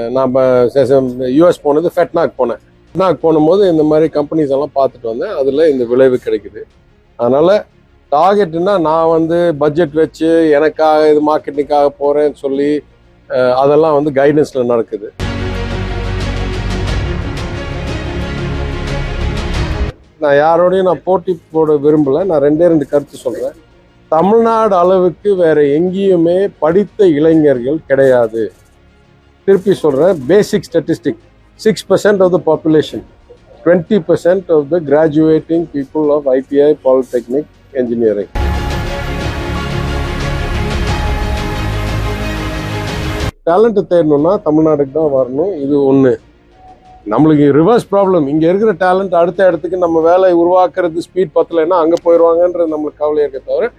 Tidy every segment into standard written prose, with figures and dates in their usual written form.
நான் யூஎஸ் போனது ஃபெட்னாக் போனேன். ஃபெட்னாக் போகும்போது இந்த மாதிரி கம்பெனிஸ் எல்லாம் பார்த்துட்டு வந்தேன். அதில் இந்த விளைவு கிடைக்குது. அதனால் டார்கெட்னா நான் பட்ஜெட் வச்சு எனக்காக இது மார்க்கெட்டிங்காக போகிறேன்னு சொல்லி அதெல்லாம் கைடன்ஸில் நடக்குது. நான் யாரோடையும் போட்டி போட விரும்பலை. நான் ரெண்டு கருத்து சொல்கிறேன். தமிழ்நாடு அளவுக்கு வேற எங்கேயுமே படித்த இளைஞர்கள் கிடையாது. திருப்பி சொல்கிறேன், பேசிக் statistic 6% of the population, 20% of the graduating people of ITI, Polytechnic, Engineering. டேலண்ட்டை தேடணும்னா தமிழ்நாடுக்கு தான் வரணும். இது ஒன்று. நம்மளுக்கு ரிவர்ஸ் ப்ராப்ளம். இங்கே இருக்கிற டேலண்ட் அடுத்த இடத்துக்கு நம்ம வேலை உருவாக்குறது ஸ்பீட் பத்தலைன்னா அங்கே போயிடுவாங்கன்றது நம்மளுக்கு கவலையாக இருக்க தவிர,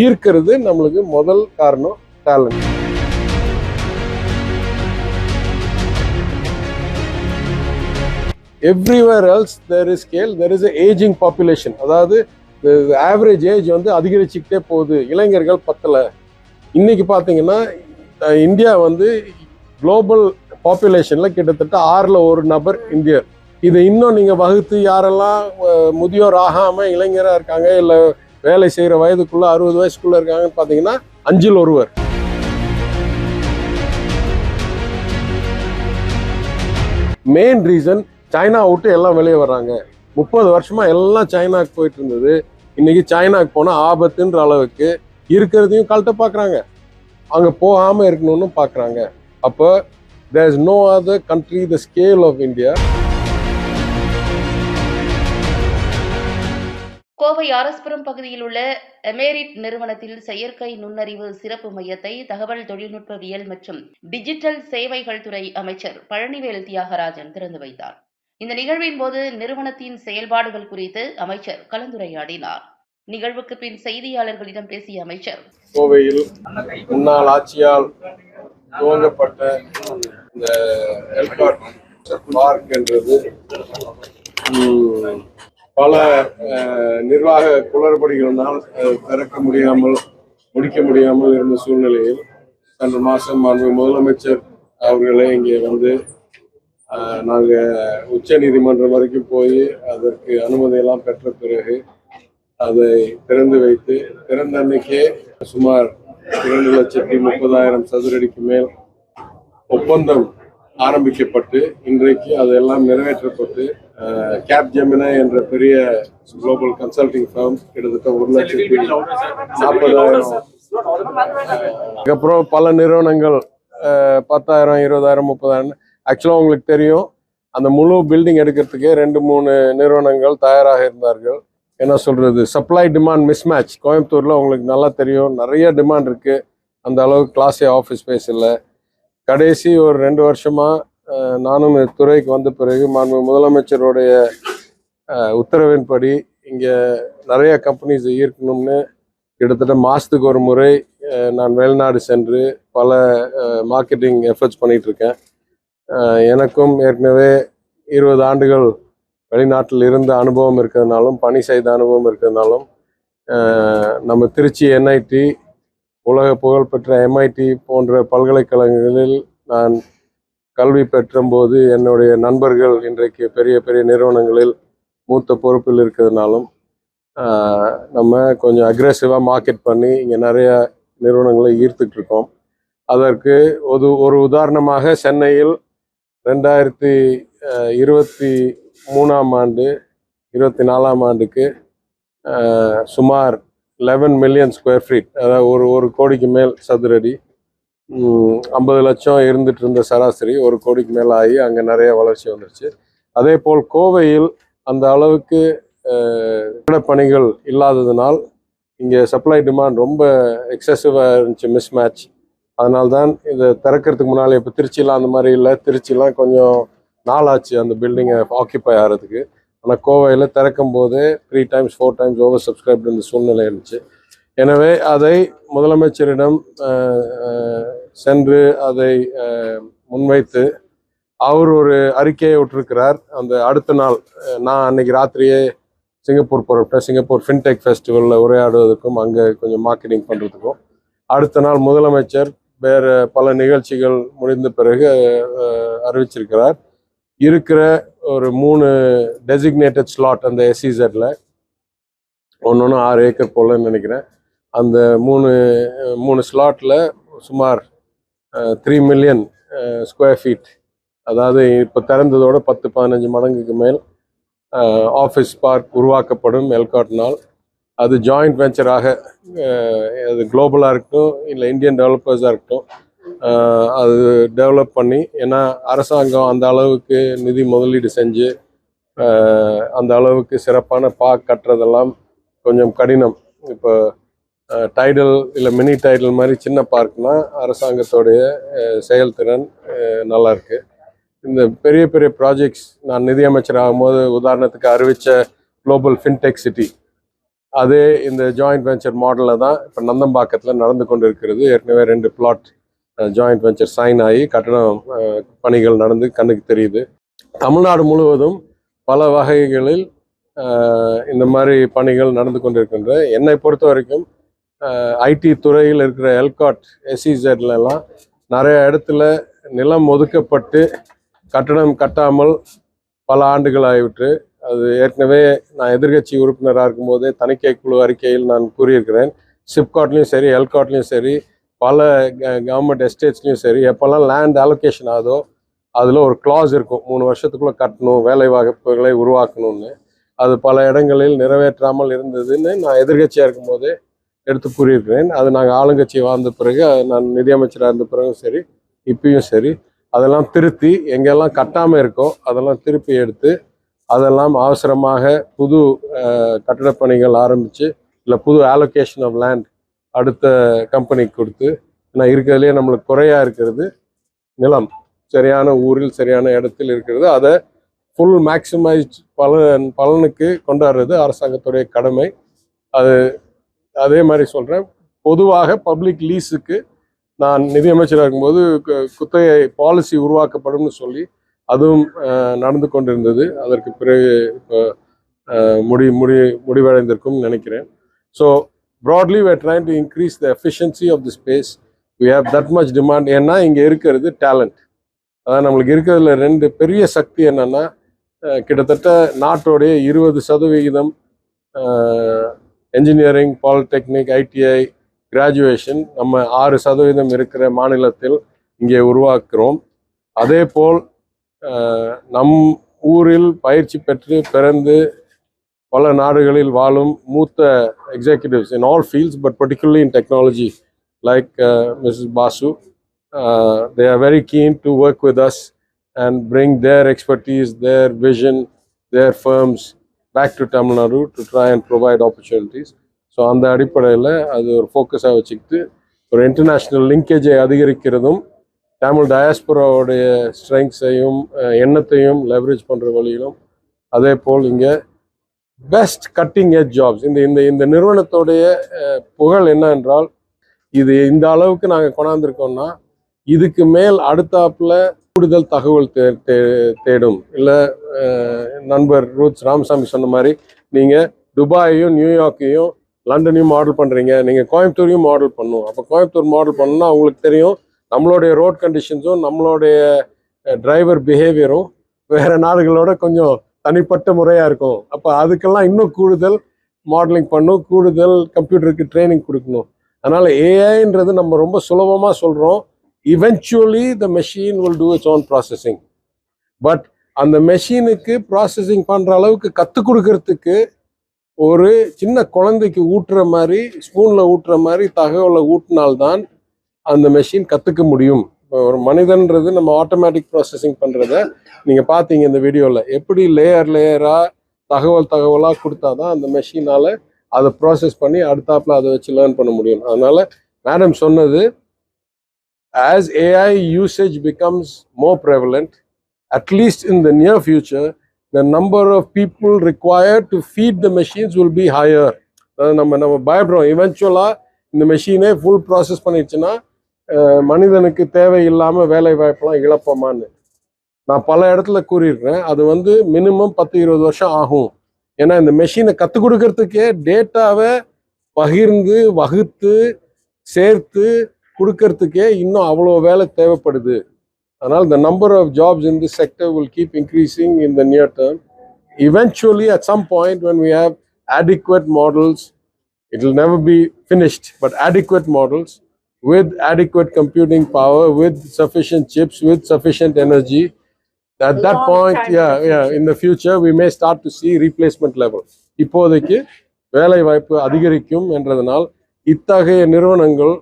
ஈர்க்கிறது நம்மளுக்கு முதல் காரணம் talent. Everywhere else there is scale, there is ageing population. அதாவது ஆவரேஜ் ஏஜ் அதிகரிச்சுக்கிட்டே போகுது. இளைஞர்கள் பத்தலை. இன்னைக்கு பார்த்தீங்கன்னா இந்தியா குளோபல் பாப்புலேஷனில் கிட்டத்தட்ட 6ல் 1 நபர் இந்தியர். இதை இன்னும் நீங்கள் வகுத்து யாரெல்லாம் முதியோர் ஆகாமல் இளைஞராக இருக்காங்க, இல்லை வேலை செய்கிற வயதுக்குள்ளே 60 வயசுக்குள்ளே இருக்காங்கன்னு பார்த்தீங்கன்னா 5ல் 1. மெயின் ரீசன் சைனா விட்டு எல்லாம் வெளியே வர்றாங்க. 30 வருஷமா எல்லாம் சைனாக்கு போயிட்டு இருந்தது. இன்னைக்கு சைனாக்கு போனால் ஆபத்துன்ற அளவுக்கு இருக்கிறதையும் கழட்ட பார்க்குறாங்க, அங்கே போகாமல் இருக்கணும்னு பார்க்குறாங்க. அப்போ there is no other country the scale of India. Kovai RS Puram பகுதியில் உள்ள எமேரிட் நிறுவனத்தில் செயற்கை நுண்ணறிவு சிறப்பு மையத்தை தகவல் தொழில்நுட்பவியல் மற்றும் டிஜிட்டல் சேவைகள் துறை அமைச்சர் பழனிவேல் தியாகராஜன் திறந்து வைத்தார். இந்த நிகழ்வின் போது நிறுவனத்தின் செயல்பாடுகள் குறித்து அமைச்சர் கலந்துரையாடினார். நிகழ்வுக்கு பின் செய்தியாளர்களிடம் பேசிய அமைச்சர், கோவையில் முன்னாள் ஆட்சியால் துவங்கப்பட்ட இந்த எல்காட் பார்க் என்றது பல நிர்வாக குளறுபடிகளினால் திறக்க முடியாமல் முடிக்க முடியாமல் இருந்த சூழ்நிலையில் சென்ற மாதம் முதலமைச்சர் அவர்களே இங்கே நாங்கள் உச்ச நீதிமன்றம் வரைக்கும் போய் அதற்கு அனுமதியெல்லாம் பெற்ற பிறகு அதை திறந்து வைத்து திறந்த அன்னைக்கே சுமார் 2,30,000 சதுரடிக்கு மேல் ஒப்பந்தம் ஆரம்பிக்கப்பட்டு இன்றைக்கு அதெல்லாம் நிறைவேற்றப்பட்டு கேப்ஜெமினி என்ற பெரிய குளோபல் கன்சல்டிங் ஃபர்ம் கிட்டத்தட்ட 1,40,000. அதுக்கப்புறம் பல நிறுவனங்கள் 10,000, 20,000, 30,000. ஆக்சுவலாக உங்களுக்கு தெரியும், அந்த முழு பில்டிங் எடுக்கிறதுக்கே 2-3 நிறுவனங்கள் தயாராக இருந்தார்கள். என்ன சொல்கிறது, சப்ளை டிமாண்ட் மிஸ்மேட்ச். கோயம்புத்தூரில் உங்களுக்கு நல்லா தெரியும், நிறைய டிமாண்ட் இருக்குது. அந்த அளவுக்கு கிளாஸே ஆஃபீஸ் ஸ்பேஸ் இல்லை. கடைசி ஒரு 2 வருஷமாக நானும் துறைக்கு வந்த பிறகு முதலமைச்சருடைய உத்தரவின்படி இங்கே நிறைய கம்பெனிஸ் ஈர்க்கணும்னு கிட்டத்தட்ட மாதத்துக்கு ஒரு முறை நான் வெளிநாடு சென்று பல மார்க்கெட்டிங் எஃபர்ட்ஸ் பண்ணிகிட்ருக்கேன். எனக்கும் ஏற்கனவே 20 ஆண்டுகள் வெளிநாட்டில் இருந்த அனுபவம் இருக்கிறதுனாலும் பணி செய்த அனுபவம் இருக்கிறதுனாலும் நம்ம திருச்சி NIT, உலக புகழ்பெற்ற MIT போன்ற பல்கலைக்கழகங்களில் நான் கல்வி பெற்றும்போது என்னுடைய நண்பர்கள் இன்றைக்கு பெரிய பெரிய நிறுவனங்களில் மூத்த பொறுப்பில் இருக்கிறதுனாலும் நம்ம கொஞ்சம் அக்ரெசிவாக மார்க்கெட் பண்ணி இங்கே நிறைய நிறுவனங்களை ஈர்த்துட்டு இருக்கோம். அதற்கு ஒரு உதாரணமாக சென்னையில் 2023ஆம் ஆண்டு 24ஆம் ஆண்டுக்கு சுமார் 11 மில்லியன் ஸ்கொயர் ஃபீட், அதாவது ஒரு கோடிக்கு மேல் சதுரடி, 50 லட்சம் இருந்துட்டு இருந்த சராசரி 1 கோடிக்கு மேலே ஆகி அங்கே நிறைய வளர்ச்சி வந்துருச்சு. அதே போல் கோவையில் அந்த அளவுக்கு பணிகள் இல்லாததுனால் இங்கே சப்ளை டிமாண்ட் ரொம்ப எக்ஸசிவாக இருந்துச்சு, மிஸ்மேட்ச். அதனால்தான் இதை திறக்கிறதுக்கு முன்னாலே, இப்போ திருச்சியெலாம் அந்த மாதிரி இல்லை. திருச்சியெலாம் கொஞ்சம் நாளாச்சு அந்த பில்டிங்கை ஆக்கியபை ஆகிறதுக்கு. ஆனால் கோவையில் திறக்கும் போதே 3 times 4 times ஓவர் சப்ஸ்கிரைப்டு இந்த சூழ்நிலை இருந்துச்சு. எனவே அதை முதலமைச்சரிடம் சென்று அதை முன்வைத்து அவர் ஒரு அறிக்கையை விட்டிருக்கிறார். அந்த அடுத்த நாள் நான் அன்னைக்கு ராத்திரியே சிங்கப்பூர் புறப்பட்டேன். சிங்கப்பூர் ஃபின்டெக் ஃபெஸ்டிவலில் உரையாடுவதற்கும் அங்கே கொஞ்சம் மார்க்கெட்டிங் பண்ணுறதுக்கும். அடுத்த நாள் முதலமைச்சர் வேறு பல நிகழ்ச்சிகள் முடிந்த பிறகு அறிவிச்சிருக்கிறார். இருக்கிற ஒரு 3 டெசிக்னேட்டட் ஸ்லாட் அந்த எஸ்இசெட்டில் ஒன்று 6 ஏக்கர் போலன்னு நினைக்கிறேன். அந்த மூணு ஸ்லாட்டில் சுமார் 3 மில்லியன் ஸ்கொயர் ஃபீட், அதாவது இப்போ திறந்ததோட 10-15 மடங்குக்கு மேல் ஆஃபீஸ் பார்க் உருவாக்கப்படும் எல்காட்னால். அது ஜாயிண்ட் வெஞ்சராக அது குளோபலாக இருக்கட்டும் இல்லை இந்தியன் டெவலப்பர்ஸாக இருக்கட்டும் அது டெவலப் பண்ணி, ஏன்னா அரசாங்கம் அந்த அளவுக்கு நிதி முதலீடு செஞ்சு அந்த அளவுக்கு சிறப்பான பார்க் கட்டுறதெல்லாம் கொஞ்சம் கடினம். இப்போ டைடல் இல்லை மினி டைடல் மாதிரி சின்ன பார்க்னா அரசாங்கத்தோடைய செயல்திறன் நல்லா இருக்கு. இந்த பெரிய பெரிய ப்ராஜெக்ட்ஸ் நான் நிதியமைச்சர் ஆகும்போது உதாரணத்துக்கு அறிவித்த குளோபல் ஃபின்டெக் சிட்டி, அதே இந்த ஜாயிண்ட் வெஞ்சர் மாடலில் தான் இப்போ நந்தம்பாக்கத்தில் நடந்து கொண்டு இருக்கிறது. ஏற்கனவே 2 பிளாட் ஜாயிண்ட் வெஞ்சர் சைன் ஆகி கட்டணம் பணிகள் நடந்து கண்ணுக்கு தெரியுது. தமிழ்நாடு முழுவதும் பல வகைகளில் இந்த மாதிரி பணிகள் நடந்து கொண்டிருக்கின்ற. என்னை பொறுத்த வரைக்கும் ஐடி துறையில் இருக்கிற எல்காட் எஸ்இசெட்லாம் நிறைய இடத்துல நிலம் ஒதுக்கப்பட்டு கட்டணம் கட்டாமல் பல ஆண்டுகள் ஆகிவிட்டு, அது ஏற்கனவே நான் எதிர்கட்சி உறுப்பினராக இருக்கும்போதே தணிக்கை குழு அறிக்கையில் நான் கூறியிருக்கிறேன். சிப்காட்லேயும் சரி எல்காட்லேயும் சரி பல கவர்மெண்ட் எஸ்டேட்ஸ்லையும் சரி எப்போல்லாம் லேண்ட் அலோகேஷன் ஆகுதோ அதில் ஒரு கிளாஸ் இருக்கும், 3 வருஷத்துக்குள்ளே கட்டணும், வேலை வாய்ப்புகளை உருவாக்கணும்னு. அது பல இடங்களில் நிறைவேற்றாமல் இருந்ததுன்னு நான் எதிர்கட்சியாக இருக்கும்போதே எடுத்து கூறியிருக்கிறேன். அது நாங்கள் ஆளுங்கட்சி வாழ்ந்த பிறகு, நான் நிதியமைச்சராக இருந்த பிறகும் சரி இப்பயும் சரி அதெல்லாம் திருத்தி எங்கெல்லாம் கட்டாமல் இருக்கோ அதெல்லாம் திருப்பி எடுத்து அதெல்லாம் அவசரமாக புது கட்டடப் பணிகள் ஆரம்பித்து இல்லை புது அலோகேஷன் ஆஃப் லேண்ட் அடுத்த கம்பெனிக்கு கொடுத்து, ஏன்னா இருக்கிறதுலே நம்மளுக்கு குறையாக இருக்கிறது நிலம், சரியான ஊரில் சரியான இடத்தில் இருக்கிறது. அதை ஃபுல் மேக்சிமைஸ் பலனுக்கு கொண்டாடுறது அரசாங்கத்துடைய கடமை. அது அதே மாதிரி சொல்கிறேன், பொதுவாக பப்ளிக் லீஸுக்கு நான் நிதியமைச்சராக இருக்கும்போது குத்தகை பாலிசி உருவாக்கப்படும் சொல்லி அதுவும் நடந்து கொண்டிருந்தது. அதற்கு பிறகு இப்போ முடிவடைந்திருக்கும் நினைக்கிறேன். So broadly we are trying to increase the efficiency of the space. We have that much demand. ஏன்னா இங்கே இருக்கிறது டேலண்ட். அதான் நம்மளுக்கு இருக்கிறதுல 2 பெரிய சக்தி என்னன்னா, கிட்டத்தட்ட நாட்டோடைய 20% என்ஜினியரிங், பாலிடெக்னிக், ஐடிஐ கிராஜுவேஷன் நம்ம 6% இருக்கிற மாநிலத்தில் இங்கே உருவாக்குறோம். அதே போல் நம் ஊரில் பயிற்சி பெற்று பிறந்து பல நாடுகளில் வாழும் மூத்த executives in all fields but particularly in technology like Mrs. Basu, they are very keen to work with us and bring their expertise, their vision, their firms back to Tamil Nadu to try and provide opportunities. So அந்த அடிப்படையில் அது ஒரு ஃபோக்கஸாக வச்சுக்கிட்டு ஒரு international லிங்கேஜை அதிகரிக்கிறதும் Tamil டயாஸ்போராவுடைய ஸ்ட்ரெங்க்ஸையும் எண்ணத்தையும் leverage பண்ணுற வழியிலும், அதே போல் இங்கே பெஸ்ட் கட்டிங் எட்ஜ் ஜாப்ஸ் இந்த நிறுவனத்தோடைய புகழ் என்ன என்றால், இது இந்த அளவுக்கு நாங்கள் கொண்டாந்துருக்கோம்னா இதுக்கு மேல் அடுத்தாப்புல கூடுதல் தகவல் தேடும். இல்லை நண்பர் ரூத்ஸ் ராமசாமி சொன்ன மாதிரி நீங்கள் துபாயையும் நியூயார்க்கையும் லண்டனையும் மாடல் பண்ணுறீங்க, நீங்கள் கோயம்புத்தூரையும் மாடல் பண்ணணும். அப்போ கோயம்புத்தூர் மாடல் பண்ணணும்னா அவங்களுக்கு தெரியும் நம்மளுடைய ரோட் கண்டிஷன்ஸும் நம்மளுடைய டிரைவர் பிஹேவியரும் வேறு நாடுகளோட கொஞ்சம் தனிப்பட்ட முறையாக இருக்கும். அப்போ அதுக்கெல்லாம் இன்னும் கூடுதல் மாடலிங் பண்ணும், கூடுதல் கம்ப்யூட்டருக்கு ட்ரைனிங் கொடுக்கணும். அதனால் ஏஐன்றது நம்ம ரொம்ப சுலபமாக சொல்கிறோம். eventually the machine will do its own processing, but அந்த மெஷினுக்கு ப்ராசஸிங் பண்ணுற அளவுக்கு கற்றுக் கொடுக்கறதுக்கு ஒரு சின்ன குழந்தைக்கு ஊட்டுற மாதிரி, ஸ்பூனில் ஊட்டுற மாதிரி தகவலை ஊட்டினால்தான் அந்த மெஷின் கற்றுக்க முடியும். ஒரு மனிதன்றது நம்ம ஆட்டோமேட்டிக் ப்ராசஸிங் பண்ணுறத நீங்கள் பார்த்தீங்க இந்த வீடியோவில், எப்படி லேயராக தகவலாக கொடுத்தா தான் அந்த மெஷினால் அதை ப்ராசஸ் பண்ணி அடுத்தாப்பில் அதை வச்சு லேர்ன் பண்ண முடியும். அதனால் மேடம் சொன்னது, as AI usage becomes more prevalent, at least in the near future, the number of people required to feed the machines will be higher. நம்ம பயப்படுறோம் இவென்ச்சுவலாக இந்த மெஷினே ஃபுல் ப்ராசஸ் பண்ணிடுச்சுன்னா மனிதனுக்கு தேவையில்லாமல் வேலை வாய்ப்பெல்லாம் இழப்போமான்னு. நான் பல இடத்துல கூறியிருக்கிறேன், அது மினிமம் 10-20 வருஷம் ஆகும். ஏன்னா இந்த மெஷினை கற்றுக் கொடுக்கறதுக்கே டேட்டாவை பகிர்ந்து வகுத்து சேர்த்து கொடுக்கறதுக்கே இன்னும் அவ்வளோ வேலை தேவைப்படுது. அதனால் the number of jobs in this sector will keep increasing in the near term. Eventually, at some point, when we have adequate models, it will never be finished, but adequate models with adequate computing power, with sufficient chips, with sufficient energy. At that point, in the future, we may start to see replacement level. இப்போதைக்கு வேலை வாய்ப்பு அதிகரிக்கும் என்றதனால் இத்தகைய நிறுவனங்கள்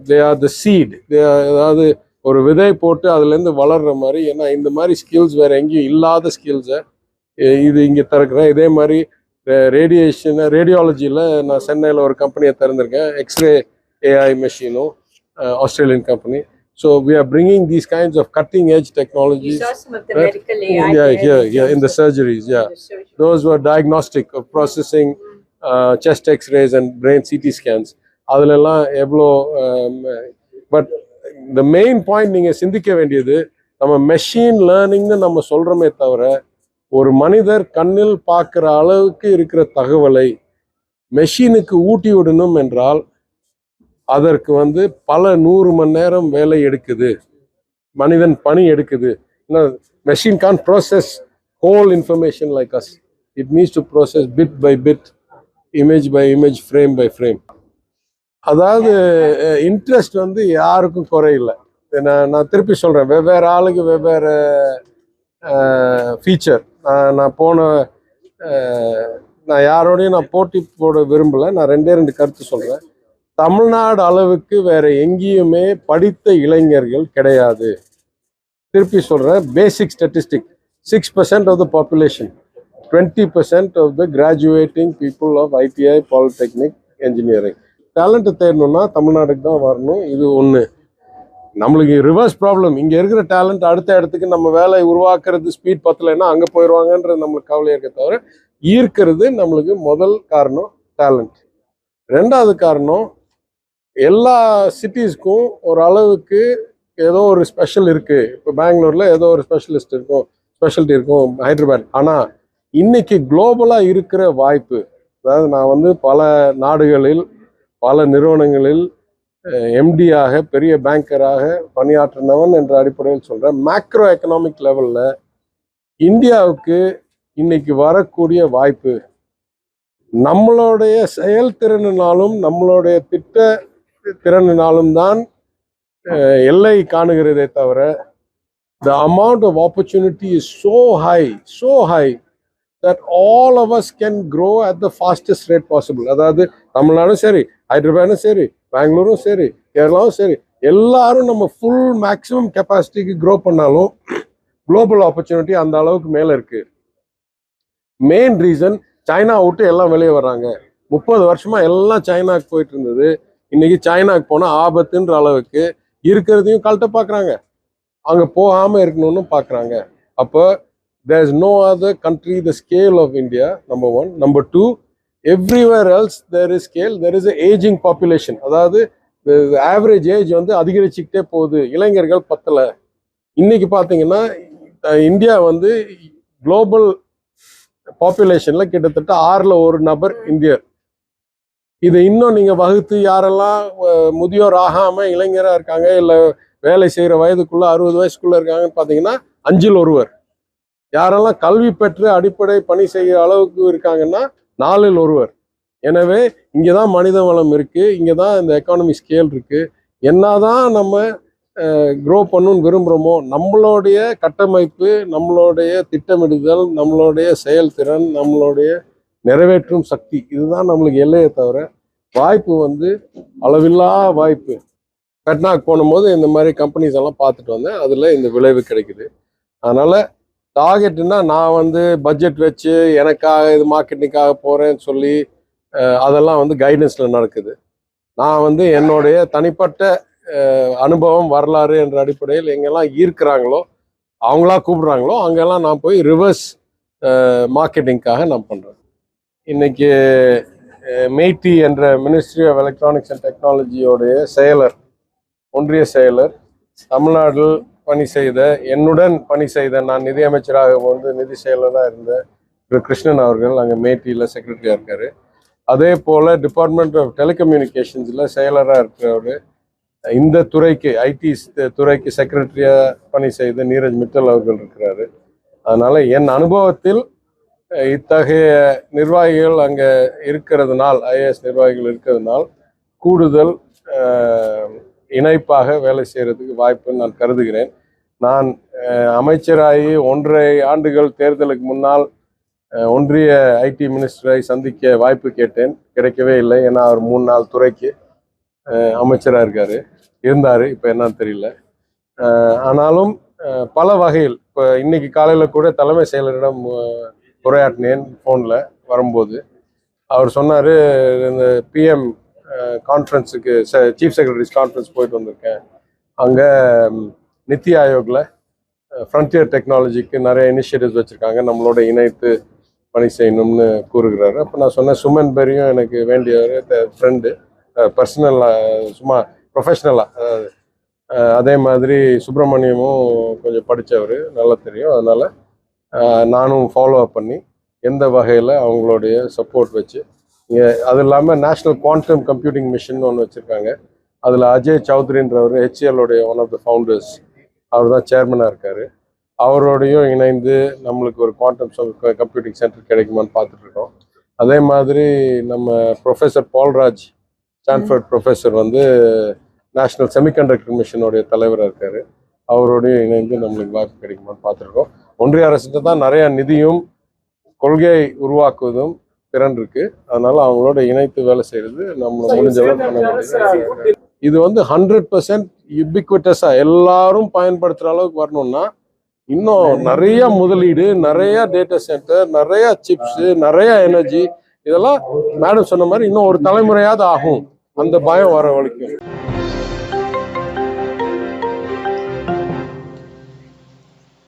they are the seed. அதாவது ஒரு விதை போட்டு அதுலேருந்து வளர்ற மாதிரி. ஏன்னா இந்த மாதிரி ஸ்கில்ஸ் வேற எங்கேயும் இல்லாத ஸ்கில்ஸை இது இங்கே திறக்கிறேன். இதே மாதிரி ரேடியாலஜியில் நான் சென்னையில் ஒரு கம்பெனியை திறந்திருக்கேன், எக்ஸ்ரே ஏஐ மெஷினும், Australian company. So we are bringing these kinds of cutting edge technologies. You saw some of the medical AI. Here in the surgeries. Those were diagnostic of processing chest X-rays and brain CT scans. அதுலெல்லாம் எவ்வளோ but the main point நீங்கள் சிந்திக்க வேண்டியது, நம்ம machine லேர்னிங்னு நம்ம சொல்கிறோமே தவிர ஒரு மனிதர் கண்ணில் பார்க்குற அளவுக்கு இருக்கிற தகவலை மெஷினுக்கு ஊட்டி விடணும் என்றால் அதற்கு பல 100 மணி நேரம் வேலை எடுக்குது, மனிதன் பணி எடுக்குது. Machine can process whole information like us. It needs to process bit by bit, image by image, frame by frame. அதாவது இன்ட்ரெஸ்ட் யாருக்கும் குறையில்லை. நான் திருப்பி சொல்கிறேன், வெவ்வேறு ஆளுக்கு வெவ்வேறு ஃபீச்சர். நான் யாரோடையும் நான் போட்டி போட விரும்பலை. நான் 2 கருத்து சொல்கிறேன். தமிழ்நாடு அளவுக்கு வேற எங்கேயுமே படித்த இளைஞர்கள் கிடையாது. திருப்பி சொல்கிறேன், பேசிக் statistic, 6% of the population, 20% of the graduating people of ITI, Polytechnic, Engineering. டேலண்ட்டை தேடணும்னா தமிழ்நாடுக்கு தான் வரணும். இது ஒன்று. நம்மளுக்கு ரிவர்ஸ் ப்ராப்ளம். இங்கே இருக்கிற டேலண்ட் அடுத்த இடத்துக்கு நம்ம வேலை உருவாக்குறது ஸ்பீட் பத்தலைன்னா அங்கே போயிடுவாங்கன்றது நம்மளுக்கு கவலையாக இருக்க தவிர, ஈர்க்கிறது நம்மளுக்கு முதல் காரணம் டேலண்ட். 2வது காரணம், எல்லா சிட்டிஸ்க்கும் ஒரு அளவுக்கு ஏதோ ஒரு ஸ்பெஷல் இருக்குது. இப்போ பெங்களூரில் ஏதோ ஒரு ஸ்பெஷாலிட்டி இருக்கும், ஹைதராபாத். ஆனால் இன்னைக்கு குளோபலாக இருக்கிற வாய்ப்பு, அதாவது நான் பல நாடுகளில் பல நிறுவனங்களில் எம்டியாக பெரிய பேங்கராக பணியாற்றினவன் என்ற அடிப்படையில் சொல்கிறேன். மேக்ரோ எக்கனாமிக் லெவலில் இந்தியாவுக்கு இன்னைக்கு வரக்கூடிய வாய்ப்பு நம்மளுடைய செயல்திறனினாலும் நம்மளுடைய திட்ட திறனினாலும் தான் எல்லை காணுகிறதே தவிர, the amount of opportunity is so high that all of us can grow at the fastest rate possible. அதாவது தமிழ்நாடும் சரி, ஹைதராபாடும் சரி, பெங்களூரும் சரி, கேரளாவும் சரி, எல்லாரும் நம்ம ஃபுல் மேக்ஸிமம் கெப்பாசிட்டிக்கு க்ரோ பண்ணாலும் குளோபல் ஆப்பர்ச்சுனிட்டி அந்த அளவுக்கு மேலே இருக்கு. மெயின் ரீசன், சைனா விட்டு எல்லாம் வெளியே வர்றாங்க. 30 வருஷமா எல்லாம் சைனாக்கு போயிட்டு இருந்தது. இன்னைக்கு சைனாக்கு போனால் ஆபத்துன்ற அளவுக்கு இருக்கிறதையும் கழட்ட பார்க்குறாங்க, அங்கே போகாமல் இருக்கணும்னு பார்க்குறாங்க. அப்போ there is no other country the scale of India, number 1. Number 2, everywhere else there is scale, there is an aging population. அதாவது ஆவரேஜ் ஏஜ் அதிகரிச்சுக்கிட்டே போகுது, இளைஞர்கள் பத்தலை. இன்னைக்கு பார்த்தீங்கன்னா இந்தியா குளோபல் பாப்புலேஷன்ல கிட்டத்தட்ட 6ல் 1 நபர் இந்தியர். இதை இன்னும் நீங்கள் வகுத்து யாரெல்லாம் முதியோர் ஆகாமல் இளைஞராக இருக்காங்க, இல்லை வேலை செய்கிற வயதுக்குள்ள 60 வயசுக்குள்ளே இருக்காங்கன்னு பார்த்தீங்கன்னா 5ல் 1. யாரெல்லாம் கல்வி பெற்று அடிப்படை பணி செய்கிற அளவுக்கு இருக்காங்கன்னா 4ல் 1. எனவே இங்கே தான் மனித வளம் இருக்குது, இங்கே தான் இந்த எக்கானமி ஸ்கேல் இருக்குது. என்னதான் நம்ம க்ரோ பண்ணணும்னு விரும்புகிறோமோ, நம்மளுடைய கட்டமைப்பு, நம்மளுடைய திட்டமிடுதல், நம்மளுடைய செயல்திறன், நம்மளுடைய நிறைவேற்றும் சக்தி, இதுதான் நம்மளுக்கு எல்லையை தவிர வாய்ப்பு அளவில்லா வாய்ப்பு. பெட்னாக்கு போனும்போது இந்த மாதிரி கம்பெனிஸ் எல்லாம் பார்த்துட்டு வந்தேன், அதில் இந்த விளைவு கிடைக்குது. அதனால் டார்கெட்டுன்னா நான் பட்ஜெட் வச்சு எனக்காக இது மார்க்கெட்டிங்காக போகிறேன்னு சொல்லி அதெல்லாம் கைடன்ஸில் நடக்குது. நான் என்னுடைய தனிப்பட்ட அனுபவம், வரலாறு என்ற அடிப்படையில் எங்கெல்லாம் ஈர்க்கிறாங்களோ, அவங்களா கூப்பிடுறாங்களோ, அங்கெல்லாம் நான் போய் ரிவர்ஸ் மார்க்கெட்டிங்காக நான் பண்ணுறேன். இன்னைக்கு மெய்டி என்ற மினிஸ்ட்ரி ஆஃப் எலக்ட்ரானிக்ஸ் அண்ட் டெக்னாலஜியோடைய செயலர், ஒன்றிய செயலர், தமிழ்நாட்டில் பணி செய்த, என்னுடன் பணி செய்த, நான் நிதியமைச்சராக நிதி செயலராக இருந்த திரு கிருஷ்ணன் அவர்கள் அங்கே மேட்டியில் செக்ரட்டரியாக இருக்கார். அதே போல் டிபார்ட்மெண்ட் ஆஃப் டெலிகம்யூனிகேஷன்ஸில் செயலராக இருக்கிறவர் இந்த துறைக்கு ஐடி துறைக்கு செக்ரட்டரியா பணி செய்த நீரஜ் மிட்டல் அவர்கள் இருக்கிறாரு. அதனால என் அனுபவத்தில் இத்தகைய நிர்வாகிகள் அங்கே இருக்கிறதுனால், ஐஏஎஸ் நிர்வாகிகள் இருக்கிறதுனால் கூடுதல் இணைப்பாக வேலை செய்யறதுக்கு வாய்ப்புன்னு நான் கருதுகிறேன். நான் அமைச்சராகி 1.5 ஆண்டுகள் தேர்தலுக்கு முன்னால் ஒன்றிய ஐடி மினிஸ்டரை சந்திக்க வாய்ப்பு கேட்டேன், கிடைக்கவே இல்லை. ஏன்னா அவர் 3-4 துறைக்கு அமைச்சராக இருந்தார், இப்போ என்னன்னு தெரியல. ஆனாலும் பல வகையில் இப்போ இன்னைக்கு காலையில் கூட தலைமை செயலரிடம் உரையாற்றினேன் ஃபோனில் வரும்போது. அவர் சொன்னார், இந்த பிஎம் கான்ஃபரன்ஸுக்கு சீஃப் செக்ரட்டரிஸ் கான்ஃபரன்ஸ் போயிட்டு வந்திருக்கேன். அங்கே நித்தி ஆயோக்கில் ஃப்ரண்டியர் டெக்னாலஜிக்கு நிறைய இனிஷியேட்டிவ்ஸ் வச்சுருக்காங்க, நம்மளோட இணைத்து பணி செய்யணும்னு கூறுகிறாரு. அப்போ நான் சொன்னேன், சுமன் பெரியும் எனக்கு வேண்டியவர், ஃப்ரெண்டு, பர்சனலாக சும்மா ப்ரொஃபஷ்னலாக. அதே மாதிரி சுப்பிரமணியமும் கொஞ்சம் படித்தவர், நல்லா தெரியும். அதனால் நானும் ஃபாலோ அப் பண்ணி எந்த வகையில் அவங்களுடைய சப்போர்ட் வச்சு, அது இல்லாமல் நேஷ்னல் குவாண்டம் கம்ப்யூட்டிங் மிஷன் ஒன்று வச்சுருக்காங்க. அதில் அஜய் சௌத்ரின்றவர் ஹெச்ஏஎல்லோடைய ஒன் ஆஃப் த ஃபவுண்டர்ஸ், அவர் தான் சேர்மனாக இருக்கார். அவரோடையும் இணைந்து நம்மளுக்கு ஒரு குவாண்டம் கம்ப்யூட்டிங் சென்டர் கிடைக்குமான்னு பார்த்துட்ருக்கோம். அதே மாதிரி நம்ம professor Paulraj, Stanford professor national semiconductor மிஷனுடைய தலைவராக இருக்கார். அவரோடையும் இணைந்து நம்மளுக்கு வாய்ப்பு கிடைக்குமான்னு பார்த்துருக்கோம். ஒன்றிய அரசுகிட்ட தான் நிறையா நிதியும் கொள்கையை உருவாக்குவதும் திறன் இருக்கு. அதனால அவங்களோட இணைத்து வேலை செய்யறது நம்ம முடிஞ்சளவு பண்ண முடியும். இது 100% யுபிக்விட்டஸா எல்லாரும் பயன்படுத்துற அளவுக்கு வரணும்னா இன்னும் நிறைய முதலீடு, நிறைய டேட்டா சென்டர், நிறைய சிப்ஸ், நிறைய எனர்ஜி, இதெல்லாம் மேடம் சொன்ன மாதிரி இன்னும் ஒரு தலைமுறையாவது ஆகும். அந்த பயம் வர வரைக்கும்